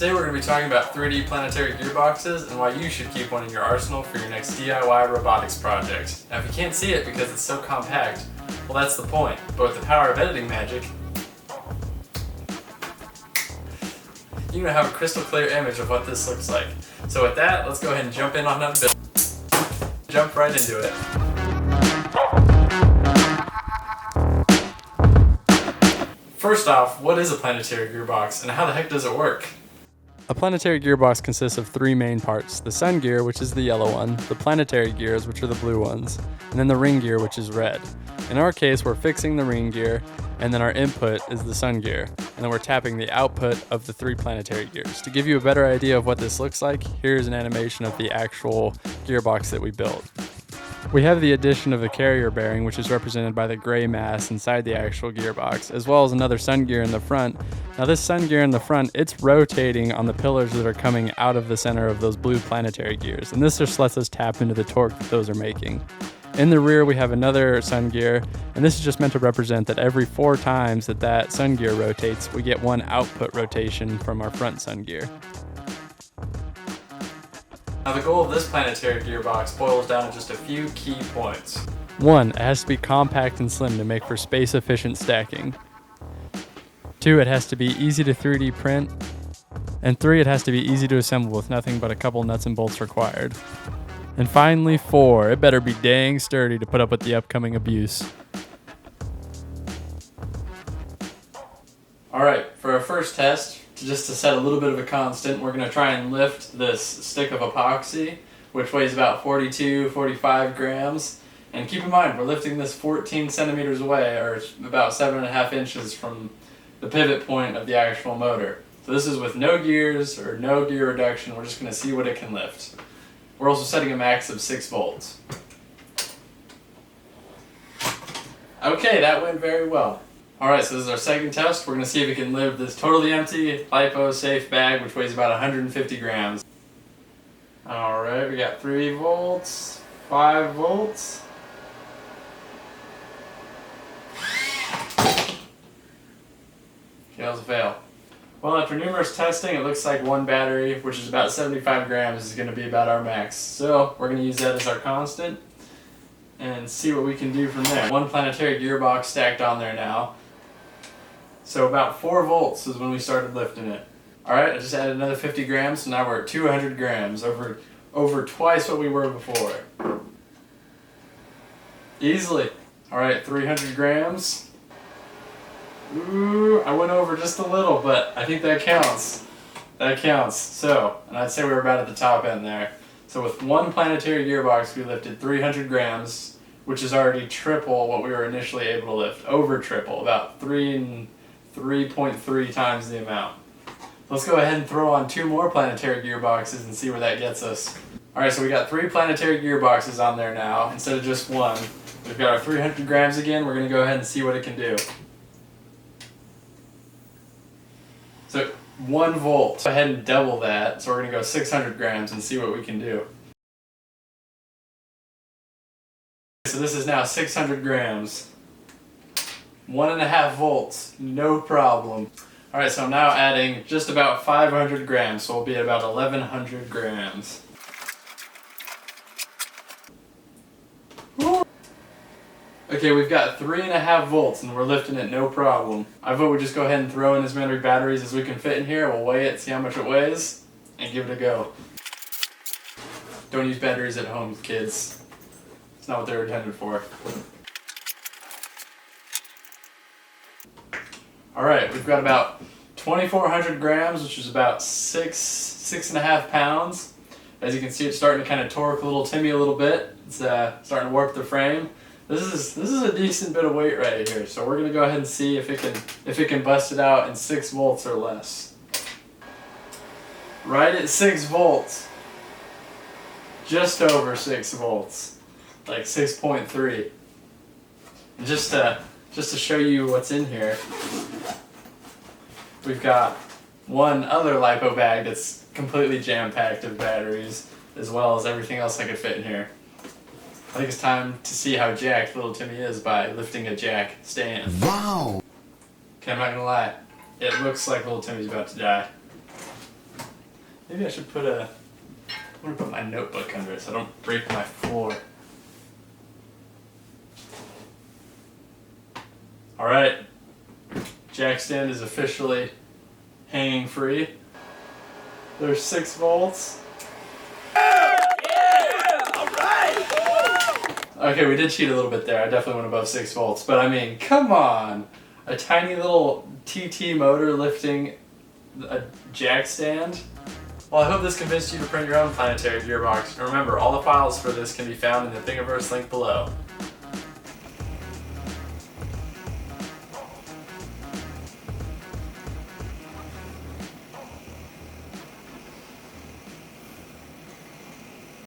Today we're going to be talking about 3D planetary gearboxes and why you should keep one in your arsenal for your next DIY robotics project. Now if you can't see it because it's so compact, well that's the point, but with the power of editing magic, you're going to have a crystal clear image of what this looks like. So with that, let's go ahead and jump in on that build. Jump right into it. First off, what is a planetary gearbox and how the heck does it work? A planetary gearbox consists of three main parts: the sun gear, which is the yellow one, the planetary gears, which are the blue ones, and then the ring gear, which is red. In our case, we're fixing the ring gear, and then our input is the sun gear, and then we're tapping the output of the three planetary gears. To give you a better idea of what this looks like, here's an animation of the actual gearbox that we built. We have the addition of a carrier bearing, which is represented by the gray mass inside the actual gearbox, as well as another sun gear in the front. Now this sun gear in the front, it's rotating on the pillars that are coming out of the center of those blue planetary gears, and this just lets us tap into the torque that those are making. In the rear we have another sun gear, and this is just meant to represent that every 4 times that sun gear rotates, we get one output rotation from our front sun gear. Now the goal of this planetary gearbox boils down to just a few key points. 1. It has to be compact and slim to make for space-efficient stacking. 2. It has to be easy to 3D print. And 3. It has to be easy to assemble with nothing but a couple nuts and bolts required. And finally 4. It better be dang sturdy to put up with the upcoming abuse. Alright, for our first test, just to set a little bit of a constant, we're going to try and lift this stick of epoxy, which weighs about 45 grams. And keep in mind, we're lifting this 14 centimeters away, or about 7.5 inches from the pivot point of the actual motor. So this is with no gears or no gear reduction. We're just going to see what it can lift. We're also setting a max of 6 volts. Okay, that went very well. Alright, so this is our second test. We're going to see if we can lift this totally empty, lipo-safe bag, which weighs about 150 grams. Alright, we got 3 volts, 5 volts. Okay, that was a fail. Well, after numerous testing, it looks like one battery, which is about 75 grams, is going to be about our max. So, we're going to use that as our constant and see what we can do from there. One planetary gearbox stacked on there now. So about 4 volts is when we started lifting it. Alright, I just added another 50 grams, so now we're at 200 grams, over twice what we were before. Easily. Alright, 300 grams. Ooh, I went over just a little, but I think that counts. That counts. So, and I'd say we were about at the top end there. So with one planetary gearbox, we lifted 300 grams, which is already triple what we were initially able to lift. Over triple, about 3.3 times the amount. Let's go ahead and throw on 2 more planetary gearboxes and see where that gets us. Alright, so we got 3 planetary gearboxes on there now, instead of just one. We've got our 300 grams again. We're going to go ahead and see what it can do. So 1 volt. Go ahead and double that. So we're going to go 600 grams and see what we can do. So this is now 600 grams. 1.5 volts, no problem. Alright, so I'm now adding just about 500 grams, so we'll be at about 1100 grams. Okay, we've got 3.5 volts and we're lifting it no problem. I vote we just go ahead and throw in as many batteries as we can fit in here. We'll weigh it, see how much it weighs, and give it a go. Don't use batteries at home, kids. It's not what they're intended for. Alright, we've got about 2,400 grams, which is about 6.5 pounds. As you can see, it's starting to kind of torque little Timmy a little bit. It's starting to warp the frame. This is a decent bit of weight right here, so we're going to go ahead and see if it can bust it out in 6 volts or less. Right at 6 volts. Just over 6 volts. Like 6.3. And just to show you what's in here, we've got one other lipo bag that's completely jam-packed of batteries, as well as everything else I could fit in here. I think it's time to see how jacked little Timmy is by lifting a jack stand. Wow! Okay, I'm not gonna lie. It looks like little Timmy's about to die. Maybe I should put I'm gonna put my notebook under it so I don't break my floor. Alright, jack stand is officially hanging free. There's 6 volts. Okay, we did cheat a little bit there. I definitely went above 6 volts, but I mean, come on! A tiny little TT motor lifting a jack stand? Well, I hope this convinced you to print your own planetary gearbox. And remember, all the files for this can be found in the Thingiverse link below.